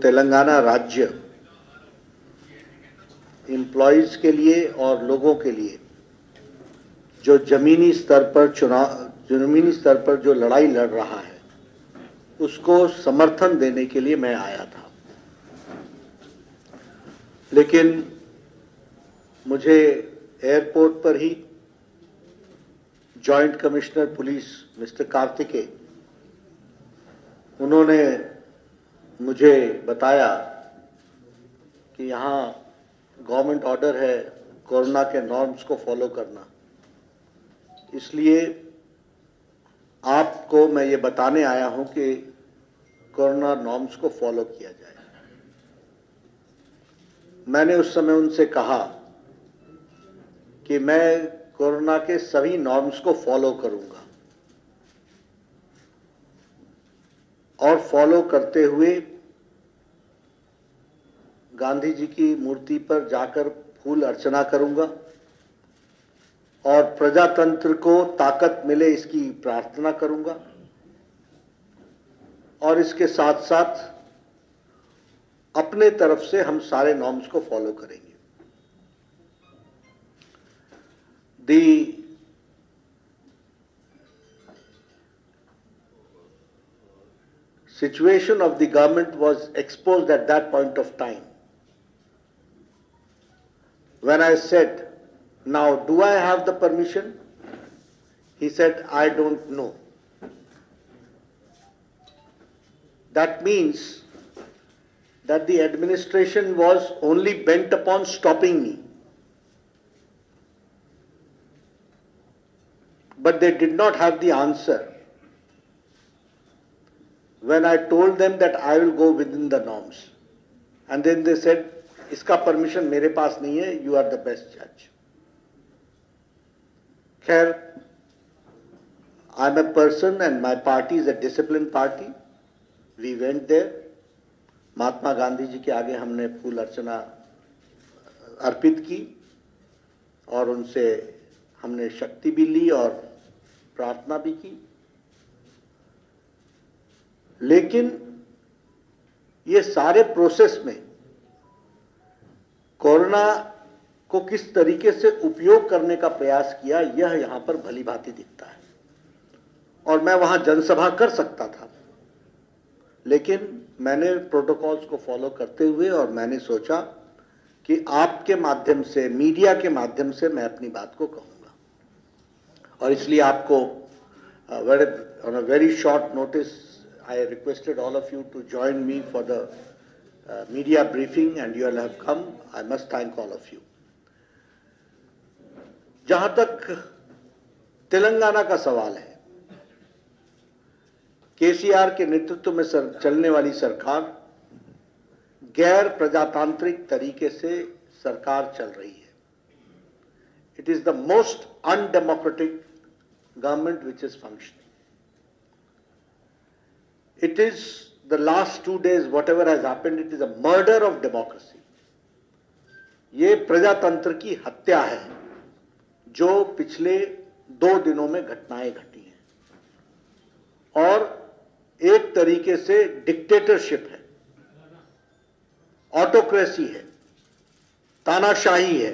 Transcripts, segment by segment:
तेलंगाना राज्य एम्प्लॉयज के लिए और लोगों के लिए जो जमीनी स्तर पर जो लड़ाई लड़ रहा है उसको समर्थन देने के लिए मैं आया था। लेकिन मुझे एयरपोर्ट पर ही joint commissioner police mister Kartikeya, उन्होंने मुझे बताया कि यहाँ गवर्नमेंट ऑर्डर है कोरोना के नॉर्म्स को फॉलो करना, इसलिए आपको मैं ये बताने आया हूं कि कोरोना नॉर्म्स को फॉलो किया जाए। मैंने उस समय उनसे कहा कि मैं कोरोना के सभी नॉर्म्स को फॉलो करूंगा और फॉलो करते हुए गांधी जी की मूर्ति पर जाकर फूल अर्चना करूंगा और प्रजातंत्र को ताकत मिले इसकी प्रार्थना करूंगा और इसके साथ साथ अपने तरफ से हम सारे नॉर्म्स को फॉलो करेंगे। The situation of the government was exposed at that point of time. When I said, now do I have the permission? He said, I don't know. That means that the administration was only bent upon stopping me. But they did not have the answer when I told them that I will go within the norms. And then they said, iska permission mere paas nahi hai, you are the best judge. Khair, I am a person and my party is a disciplined party. We went there. Mahatma Gandhi ji के आगे हमने फूल अर्चना अर्पित की और उनसे हमने शक्ति भी ली और प्रार्थना भी की। लेकिन ये सारे प्रोसेस में कोरोना को किस तरीके से उपयोग करने का प्रयास किया, यह यहां पर भली भांति दिखता है। और मैं वहां जनसभा कर सकता था, लेकिन मैंने प्रोटोकॉल्स को फॉलो करते हुए और मैंने सोचा कि आपके माध्यम से, मीडिया के माध्यम से मैं अपनी बात को कहूंगा। और इसलिए आपको on a very short notice I requested all of you to join me for the media briefing and you all have come. I must thank all of you. जहां तक तेलंगाना का सवाल है, केसीआर के नेतृत्व में चलने वाली सरकार गैर प्रजातांत्रिक तरीके से सरकार चल रही है। It is the most undemocratic government which is functioning. It is the last 2 days, whatever has happened, it is a murder of democracy. ये प्रजातंत्र की हत्या है जो पिछले 2 दिनों में घटनाएं घटी हैं और एक तरीके से डिक्टेटरशिप है, ऑटोक्रेसी है, तानाशाही है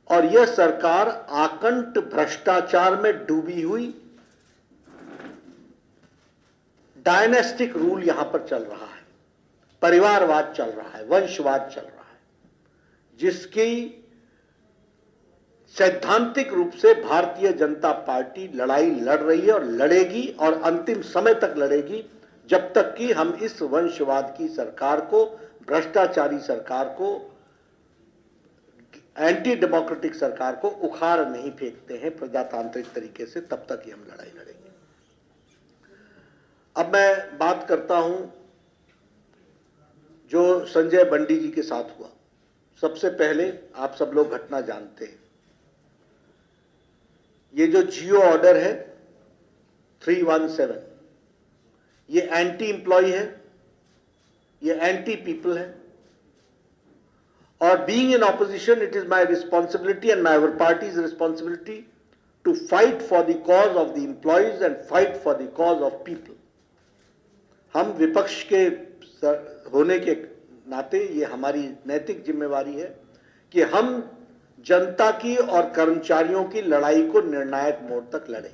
और यह सरकार आकंठ भ्रष्टाचार में डूबी हुई डायनेस्टिक रूल यहां पर चल रहा है, परिवारवाद चल रहा है, वंशवाद चल रहा है, जिसकी सैद्धांतिक रूप से भारतीय जनता पार्टी लड़ाई लड़ रही है और लड़ेगी और अंतिम समय तक लड़ेगी जब तक कि हम इस वंशवाद की सरकार को, भ्रष्टाचारी सरकार को, एंटी डेमोक्रेटिक सरकार को उखाड़ नहीं फेंकते हैं प्रजातांत्रिक तरीके से, तब तक ही हम लड़ाई लड़ेंगे। अब मैं बात करता हूं जो संजय बंडी जी के साथ हुआ। सबसे पहले आप सब लोग घटना जानते हैं। ये जो जियो ऑर्डर है 317, ये एंटी एम्प्लॉय है, ये एंटी पीपल है और being in opposition it is my responsibility and my party's responsibility to fight for the cause of the employees and fight for the cause of people. हम विपक्ष के होने के नाते ये हमारी नैतिक जिम्मेवारी है कि हम जनता की और कर्मचारियों की लड़ाई को निर्णायक मोड़ तक लड़ें,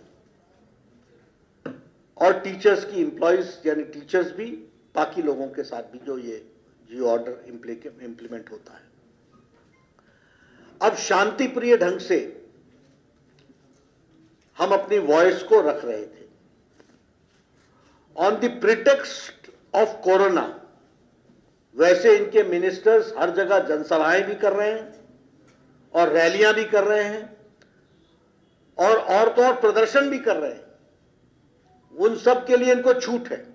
और टीचर्स की, एम्प्लॉइज यानी टीचर्स भी, बाकी लोगों के साथ भी जो ऑर्डर इंप्लीमेंट होता है। अब शांति प्रिय ढंग से हम अपनी वॉइस को रख रहे थे। On the pretext of corona, वैसे इनके मिनिस्टर्स हर जगह जनसभाएं भी कर रहे हैं और रैलियां भी कर रहे हैं और तो और प्रदर्शन भी कर रहे हैं। उन सब के लिए इनको छूट है,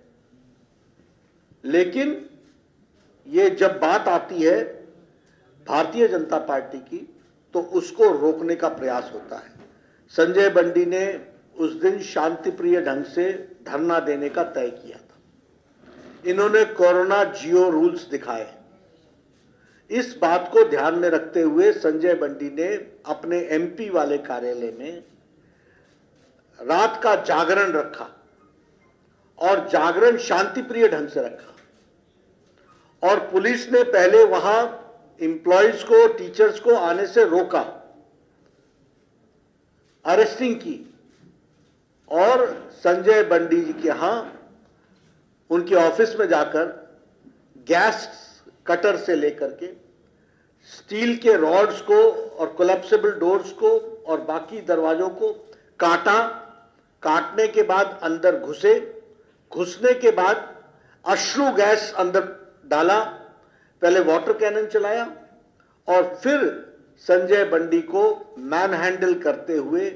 लेकिन ये जब बात आती है भारतीय जनता पार्टी की, तो उसको रोकने का प्रयास होता है। संजय बंडी ने उस दिन शांतिप्रिय ढंग से धरना देने का तय किया था। इन्होंने कोरोना जियो रूल्स दिखाए। इस बात को ध्यान में रखते हुए संजय बंडी ने अपने एमपी वाले कार्यालय में रात का जागरण रखा, और जागरण शांतिप्रिय ढंग से रखा, और पुलिस ने पहले वहां एम्प्लॉइज को, टीचर्स को आने से रोका, अरेस्टिंग की, और संजय बंडी जी के यहां उनके ऑफिस में जाकर गैस कटर से लेकर के स्टील के रॉड्स को और कोलैप्सिबल डोर्स को और बाकी दरवाजों को काटा। काटने के बाद अंदर घुसने के बाद अश्रु गैस अंदर डाला, पहले वाटर कैनन चलाया, और फिर संजय बंडी को मैन हैंडल करते हुए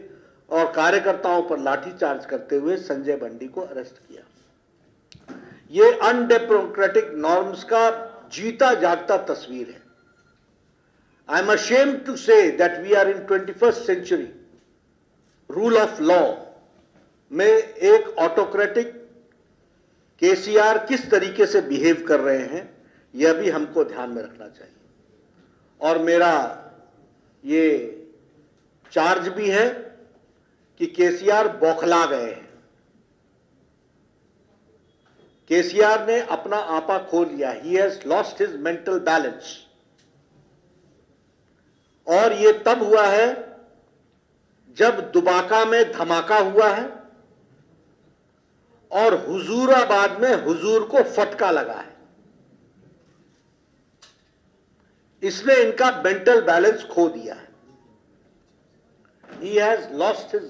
और कार्यकर्ताओं पर लाठीचार्ज करते हुए संजय बंडी को अरेस्ट किया। ये अनडेमोक्रेटिक नॉर्म्स का जीता जागता तस्वीर है। I am ashamed to say that we are in 21st century. Rule of law में एक ऑटोक्रेटिक केसीआर किस तरीके से बिहेव कर रहे हैं, यह भी हमको ध्यान में रखना चाहिए। और मेरा ये चार्ज भी है कि केसीआर बौखला गए हैं। केसीआर ने अपना आपा खो लिया। He has lost his mental balance. और ये तब हुआ है जब दुबाका में धमाका हुआ है और हुजूराबाद में हुजूर को फटका लगा है। इसने इनका मेंटल बैलेंस खो दिया है। He has lost his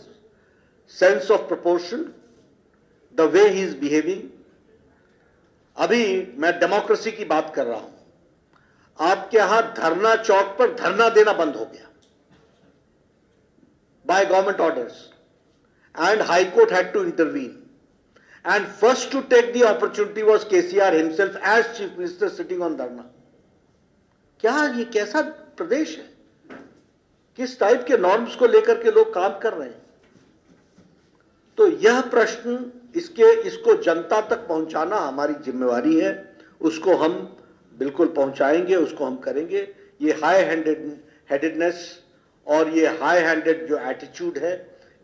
sense of proportion, the way he is behaving. अभी मैं डेमोक्रेसी की बात कर रहा हूं। आपके यहां धरना चौक पर धरना देना बंद हो गया by government orders, and High Court had to intervene. And first to take the opportunity was KCR himself as Chief Minister sitting on dharna. क्या ये कैसा प्रदेश है? किस टाइप के नॉर्म्स को लेकर के लोग काम कर रहे हैं? तो यह प्रश्न इसको जनता तक पहुंचाना हमारी जिम्मेवारी है। उसको हम बिल्कुल पहुंचाएंगे, उसको हम करेंगे। ये हाई हेडेडनेस और ये हाई हैंडेड जो एटीट्यूड है,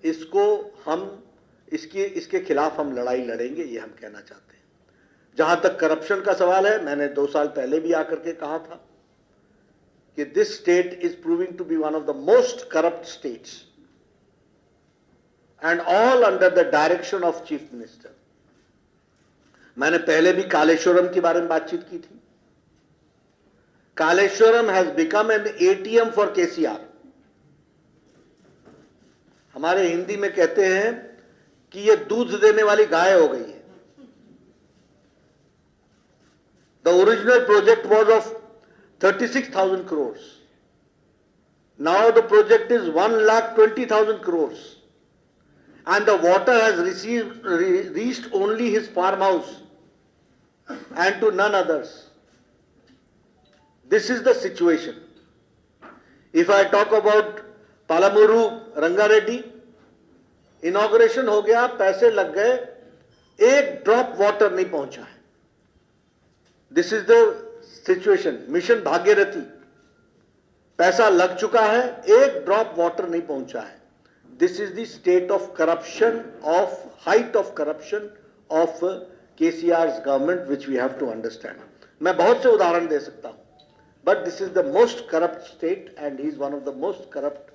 इसको हम इसके खिलाफ हम लड़ाई लड़ेंगे, ये हम कहना चाहते हैं। जहां तक करप्शन का सवाल है, मैंने 2 साल पहले भी आकर के कहा था कि this state is proving to be one of the most corrupt states, and all under the direction of chief minister. मैंने पहले भी कालेश्वरम के बारे में बातचीत की थी। Kaleshwaram has become an ATM for KCR. हमारे हिंदी में कहते हैं कि ये दूध देने वाली गाय हो गई है। The original project was of 36,000 crores. Now the project is 1,20,000 crores, and the water has reached only his farmhouse and to none others. This is the situation. If I talk about Palamuru Rangareddy, inauguration हो गया, पैसे लग गए, एक drop water नहीं पहुंचा है। This is the situation. Mission Bhagirathi, पैसा लग चुका है, एक ड्रॉप वाटर नहीं पहुंचा है। This is the state of corruption, of height of corruption of KCR's government, which we have to understand. मैं बहुत से उदाहरण दे सकता हूँ, but this is the most corrupt state and he is one of the most corrupt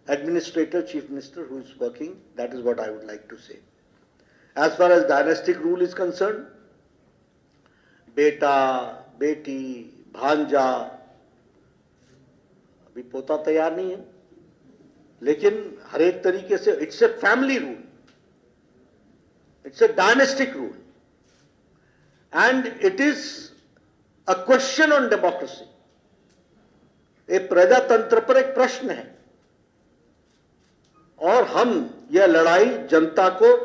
administrator, chief minister who is working. That is what I would like to say. As far as dynastic rule is concerned, बेटा, बेटी, भांजा, अभी पोता तैयार नहीं है, लेकिन हर एक तरीके से it's a family rule, it's a dynastic rule, and it is a question on democracy. एक प्रजातंत्र पर एक प्रश्न है और हम यह लड़ाई जनता को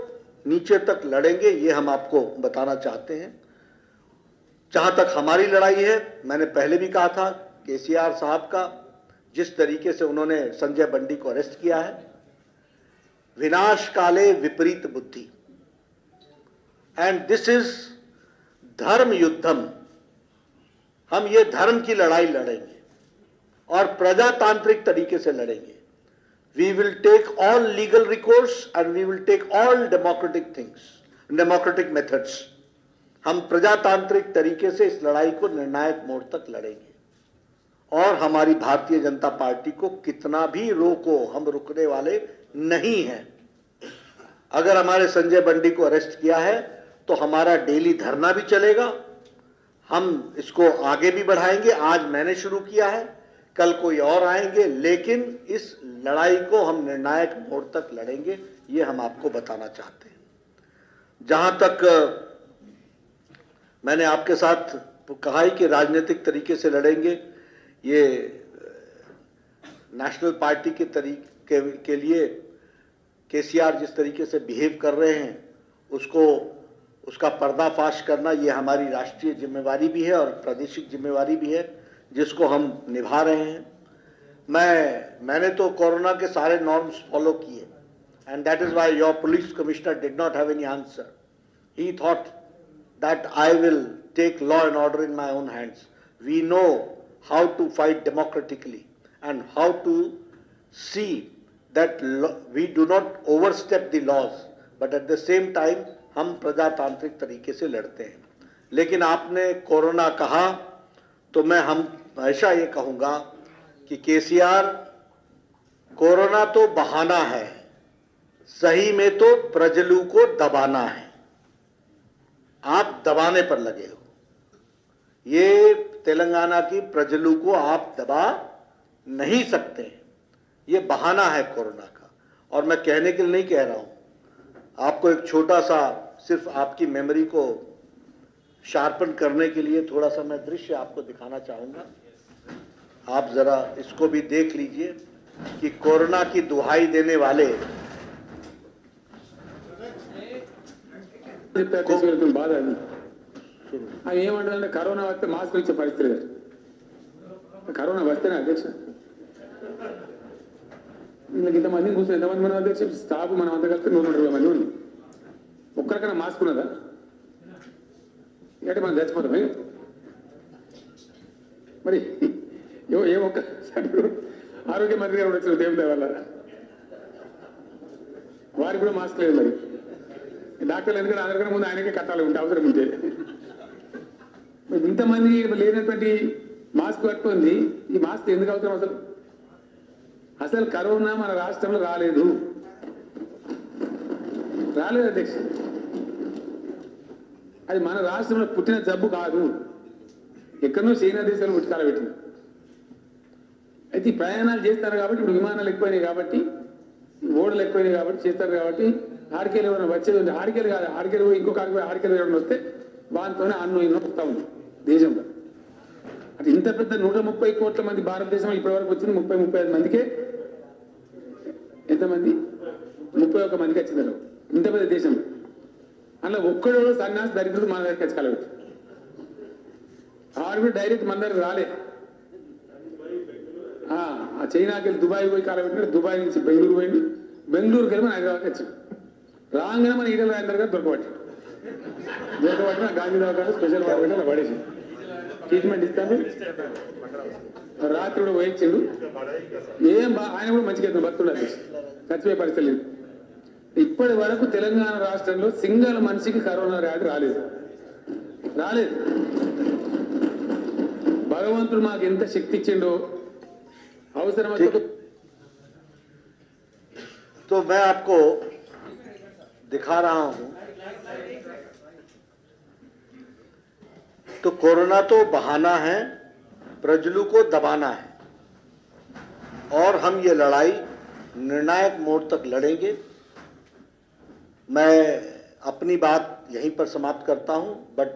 नीचे तक लड़ेंगे, ये हम आपको बताना चाहते हैं. जहां तक हमारी लड़ाई है, मैंने पहले भी कहा था, केसीआर साहब का जिस तरीके से उन्होंने संजय बंडी को अरेस्ट किया है, विनाश काले विपरीत बुद्धि, एंड दिस इज धर्म युद्धम. हम ये धर्म की लड़ाई लड़ेंगे और प्रजातांत्रिक तरीके से लड़ेंगे. We will take all legal recourse and we will take all democratic things, democratic methods. हम प्रजातांत्रिक तरीके से इस लड़ाई को निर्णायक मोड़ तक लड़ेंगे और हमारी भारतीय जनता पार्टी को कितना भी रोको, हम रुकने वाले नहीं हैं. अगर हमारे संजय बंडी को अरेस्ट किया है तो हमारा डेली धरना भी चलेगा, हम इसको आगे भी बढ़ाएंगे. आज मैंने शुरू किया है, कल कोई और आएंगे, लेकिन इस लड़ाई को हम निर्णायक मोड़ तक लड़ेंगे, ये हम आपको बताना चाहते हैं. जहां तक मैंने आपके साथ कहा ही कि राजनीतिक तरीके से लड़ेंगे, ये नेशनल पार्टी के तरीके के लिए केसीआर जिस तरीके से बिहेव कर रहे हैं उसका पर्दाफाश करना, ये हमारी राष्ट्रीय जिम्मेवारी भी है और प्रादेशिक जिम्मेवारी भी है, जिसको हम निभा रहे हैं. मैंने तो कोरोना के सारे नॉर्म्स फॉलो किए, and that is why your police commissioner did not have any answer. He thought that I will take law and order in my own hands. We know how to fight democratically and how to see that we do not overstep the laws, but at the same time हम प्रजातांत्रिक तरीके से लड़ते हैं. लेकिन आपने corona कहा तो मैं हमेशा ये कहूँगा कि केसीआर, कोरोना तो बहाना है, सही में तो प्रजलू को दबाना है. आप दबाने पर लगे हो. ये तेलंगाना की प्रजलू को आप दबा नहीं सकते. ये बहाना है कोरोना का. और मैं कहने के लिए नहीं कह रहा हूं, आपको एक छोटा सा, सिर्फ आपकी मेमोरी को शार्पन करने के लिए थोड़ा सा मैं दृश्य आपको दिखाना चाहूंगा. आप जरा इसको भी देख लीजिए कि कोरोना की दुहाई देने वाले బాధ అది. అవి ఏమంటారంటే కరోనా వస్తే మాస్క్ ఇచ్చే పరిస్థితి లేదు. కరోనా వస్తేనే అధ్యక్ష వీళ్ళకి ఇంతమందిని కూర్చొని ఎంతమంది మన అధ్యక్ష స్టాఫ్ మనం అంతా కలిపి 120 మంది ఉంది. ఒక్కరికైనా మాస్క్ ఉన్నదా? అంటే మనం చచ్చిపోతాం. మరి ఏ ఒక్క ఆరోగ్య మంత్రి గారు వచ్చిన దేవుడి వల్ల వారికి కూడా మాస్క్ లేదు. మరి డాక్టర్లు ఎందుకంటే అందరికన్నా ముందు ఆయనకే కట్టాలి ఉంటే అవసరం ఉంటే. ఇంతమంది లేనటువంటి మాస్క్ పట్టుకుంది. ఈ మాస్క్ ఎందుకు అవసరం? అసలు కరోనా మన రాష్ట్రంలో రాలేదు అధ్యక్ష. అది మన రాష్ట్రంలో పుట్టిన జబ్బు కాదు, ఎక్కడో చైనా దేశాలు పుట్టికాల పెట్టింది. అయితే ప్రయాణాలు చేస్తారు కాబట్టి, ఇప్పుడు విమానాలు ఎక్కువైనాయి కాబట్టి, ఓడలు ఎక్కువైనాయి కాబట్టి చేస్తారు కాబట్టి, ఆడికెళ్ళి ఎవరైనా వచ్చేది ఉంది. ఆడికెళ్ళి కాదు, ఆడికెళ్ళి పోయి ఇంకొక ఆడికెళ్ళి ఎవరైనా వస్తే వాటితోనే అన్నం ఇన్నో వస్తూ ఉంది దేశంలో. అంటే ఇంత పెద్ద 130 కోట్ల మంది భారతదేశంలో ఇప్పటివరకు వచ్చింది 30-35 మందికే. ఎంతమంది? 31 మందికి వచ్చింది. ఇంత పెద్ద దేశంలో అలా ఒక్కడో సన్యాసి దరిద్రుడు మన దగ్గరికి వచ్చి కలబెట్టి ఆడు కూడా డైరెక్ట్ మన దగ్గర రాలే. ఆ చైనాకి వెళ్ళి దుబాయ్ పోయి కలబెట్టినాడు. దుబాయ్ నుంచి బెంగళూరు పోయింది. బెంగళూరుకి వెళ్ళి మన హైదరాబాద్కి వచ్చింది. రాగానే మన ఈటల రాజేందర్ గారు దొరకబట్టి గాంధీ దవాఖాన స్పెషల్ వాడు పడేసి ట్రీట్మెంట్ ఇస్తాను. రాత్రి కూడా పోయించిండు. ఆయన కూడా మంచిగా బతుకున్నాడు. చచ్చిపోయే పరిస్థితి లేదు. ఇప్పటి వరకు తెలంగాణ రాష్ట్రంలో సింగల్ మనిషికి కరోనా వ్యాధి రాలేదు. భగవంతుడు మాకు ఎంత శక్తి ఇచ్చిండో అవసరమైతే तो मैं आपको दिखा रहा हूं. तो कोरोना तो बहाना है, प्रजलू को दबाना है और हम ये लड़ाई निर्णायक मोड़ तक लड़ेंगे. मैं अपनी बात यहीं पर समाप्त करता हूं, बट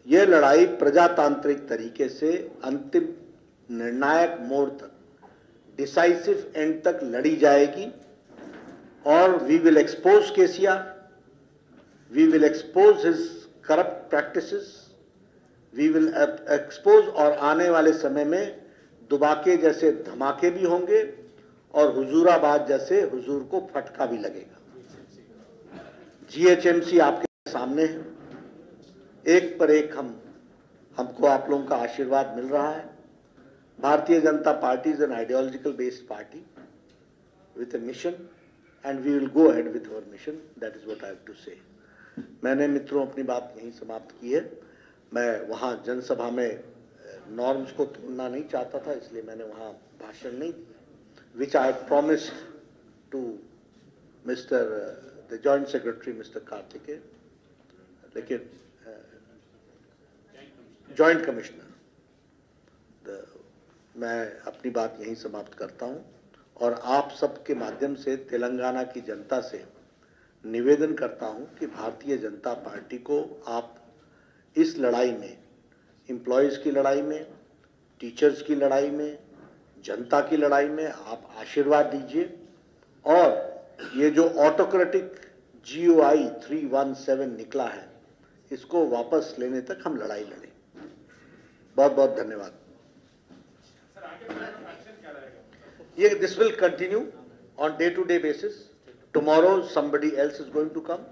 ये लड़ाई प्रजातांत्रिक तरीके से अंतिम निर्णायक मोड़ तक, डिसाइसिव एंड तक लड़ी जाएगी. और we will expose KCR, we will expose his corrupt practices, we will expose, और आने वाले समय में दुबाके जैसे धमाके भी होंगे और हुजूराबाद जैसे हुजूर को फटका भी लगेगा. जीएचएमसी आपके सामने है, एक पर एक हमको आप लोगों का आशीर्वाद मिल रहा है. Bharatiya Janata party is an ideological based party with A mission and we will go ahead with our mission. That is what I have to say. मैंने मित्रों अपनी बात यहीं समाप्त की है. मैं वहाँ जनसभा में नॉर्म्स को तोड़ना नहीं चाहता था, इसलिए मैंने वहाँ भाषण नहीं दिया, which I had promised to Mr. the Joint Secretary Mr. Karthike, लेकिन Joint Commissioner, मैं अपनी बात यहीं समाप्त करता हूँ और आप सबके माध्यम से तेलंगाना की जनता से निवेदन करता हूं कि भारतीय जनता पार्टी को आप इस लड़ाई में, एम्प्लॉयज़ की लड़ाई में, टीचर्स की लड़ाई में, जनता की लड़ाई में आप आशीर्वाद दीजिए. और ये जो ऑटोक्रेटिक GOI 317 निकला है, इसको वापस लेने तक हम लड़ाई लड़ें. बहुत बहुत धन्यवाद. This will continue on day-to-day basis. Tomorrow somebody else is going to come.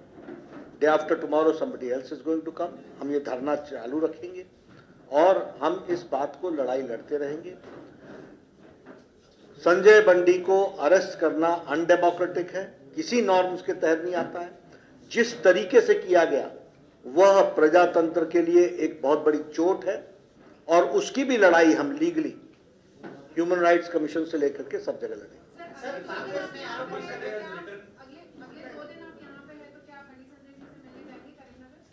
Day after tomorrow somebody else is going to come. हम ये धरना चालू रखेंगे और हम इस बात को लड़ाई लड़ते रहेंगे. संजय बंडी को अरेस्ट करना अनडेमोक्रेटिक है, किसी नॉर्म्स के तहत नहीं आता है. जिस तरीके से किया गया वह प्रजातंत्र के लिए एक बहुत बड़ी चोट है और उसकी भी लड़ाई हम लीगली ह्यूमन राइट्स कमीशन से लेकर के सब जगह लड़ेंगे.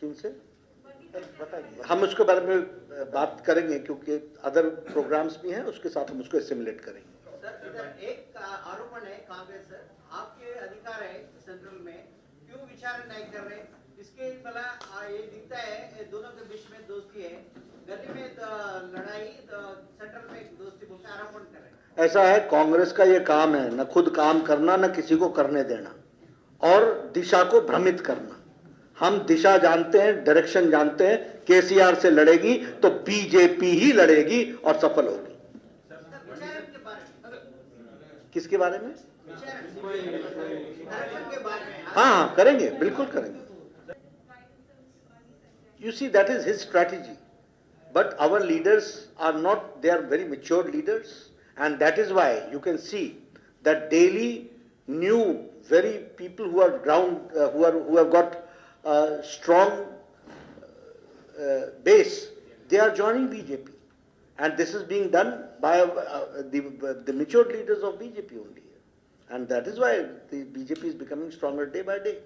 किन से बताइए, हम उसके बारे में बात करेंगे क्योंकि अदर प्रोग्राम्स भी हैं, उसके साथ हम उसको एसिमुलेट करेंगे. सर, एक आरोपण है कांग्रेस सर, आपके अधिकार है सेंट्रल में, क्यों विचार नहीं कर रहे? इसके भला ये दिखता है दोनों के बीच में दोस्ती है, गली में लड़ाई, सेंट्रल में दोस्ती बोलकर आरोपण कर रहे हैं. ऐसा है, कांग्रेस का ये काम है न खुद काम करना न किसी को करने देना और दिशा को भ्रमित करना. हम दिशा जानते हैं, डायरेक्शन जानते हैं. केसीआर से लड़ेगी तो बीजेपी ही लड़ेगी और सफल होगी. किसके बारे में? हाँ, करेंगे, बिल्कुल करेंगे. You see, that is his strategy. But our leaders are not, they are very mature leaders, and that is why you can see that daily new, very people who are ground, who have got strong base, they are joining BJP, and this is being done by the mature leaders of BJP only, and that is why the BJP is becoming stronger day by day.